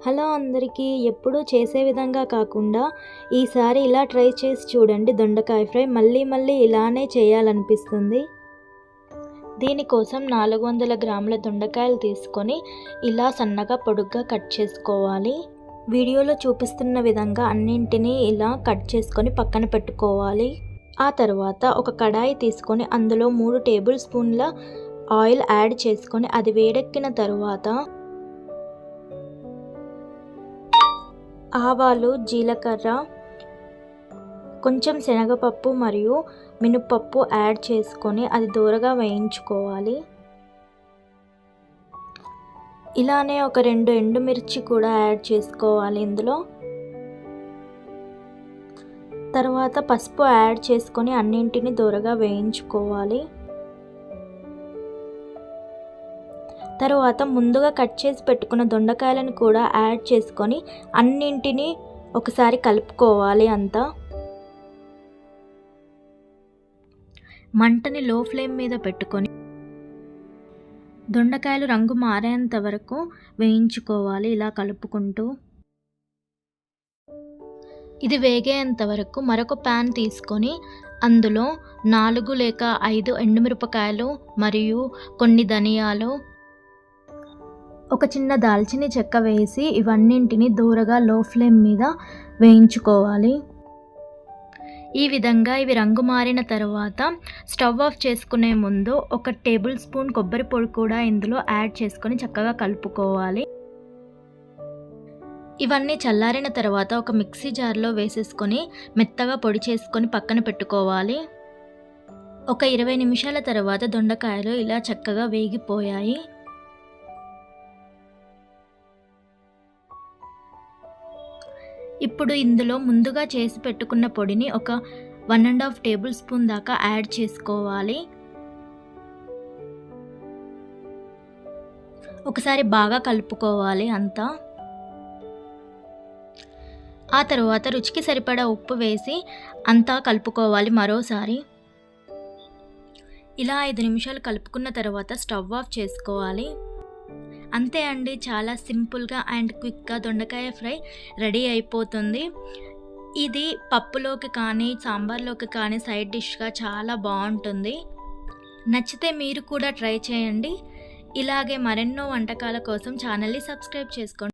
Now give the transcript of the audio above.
Hello అందరికీ, ఎప్పుడూ చేసే విధంగా కాకుండా ఈసారి ఇలా ట్రై చేసి చూడండి. దొండకాయ ఫ్రై మళ్ళీ ఇలానే చేయాలనిపిస్తుంది. దీనికోసం 400 గ్రాముల దొండకాయలు తీసుకొని ఇలా సన్నగా పొడుగ్గా కట్ చేసుకోవాలి. వీడియోలో చూపిస్తున్న విధంగా అన్నింటినీ ఇలా కట్ చేసుకొని పక్కన పెట్టుకోవాలి. ఆ తర్వాత ఒక కడాయి తీసుకొని అందులో 3 టేబుల్ స్పూన్ల ఆయిల్ యాడ్ చేసుకొని అది వేడెక్కిన తర్వాత ఆవాలు, జీలకర్ర, కొంచెం శనగపప్పు మరియు మినపప్పు యాడ్ చేసుకొని అది దోరగా వేయించుకోవాలి. ఇలానే ఒక 2 ఎండుమిర్చి కూడా యాడ్ చేసుకోవాలి ఇందులో. తర్వాత పసుపు యాడ్ చేసుకొని అన్నింటినీ దోరగా వేయించుకోవాలి. తరువాత ముందుగా కట్ చేసి పెట్టుకున్న దొండకాయలను కూడా యాడ్ చేసుకొని అన్నింటినీ ఒకసారి కలుపుకోవాలి. అంతా మంటని లో ఫ్లేమ్ మీద పెట్టుకొని దొండకాయలు రంగు మారేంత వరకు వేయించుకోవాలి ఇలా కలుపుకుంటూ. ఇది వేగేంత వరకు మరొక ప్యాన్ తీసుకొని అందులో 4 లేక 5 ఎండుమిరపకాయలు మరియు కొన్ని ధనియాలు, ఒక చిన్న దాల్చిన చెక్క వేసి ఇవన్నింటిని దూరగా లో ఫ్లేమ్ మీద వేయించుకోవాలి. ఈ విధంగా ఇవి రంగు మారిన తర్వాత స్టవ్ ఆఫ్ చేసుకునే ముందు 1 టేబుల్ స్పూన్ కొబ్బరి పొడి కూడా ఇందులో యాడ్ చేసుకొని చక్కగా కలుపుకోవాలి. ఇవన్నీ చల్లారిన తర్వాత ఒక మిక్సీ జార్లో వేసేసుకొని మెత్తగా పొడి చేసుకొని పక్కన పెట్టుకోవాలి. ఒక 20 నిమిషాల తర్వాత దొండకాయలు ఇలా చక్కగా వేగిపోయాయి. ఇప్పుడు ఇందులో ముందుగా చేసి పెట్టుకున్న పొడిని ఒక 1½ టేబుల్ స్పూన్ దాకా యాడ్ చేసుకోవాలి. ఒకసారి బాగా కలుపుకోవాలి అంతా. ఆ తర్వాత రుచికి సరిపడా ఉప్పు వేసి అంతా కలుపుకోవాలి మరోసారి. ఇలా 5 నిమిషాలు కలుపుకున్న తర్వాత స్టవ్ ఆఫ్ చేసుకోవాలి. అంతే అండి, చాలా సింపుల్గా అండ్ క్విక్గా దొండకాయ ఫ్రై రెడీ అయిపోతుంది. ఇది పప్పులోకి కానీ సాంబార్లోకి కానీ సైడ్ డిష్గా చాలా బాగుంటుంది. నచ్చితే మీరు కూడా ట్రై చేయండి. ఇలాగే మరెన్నో వంటకాల కోసం ఛానల్ని సబ్స్క్రైబ్ చేసుకోండి.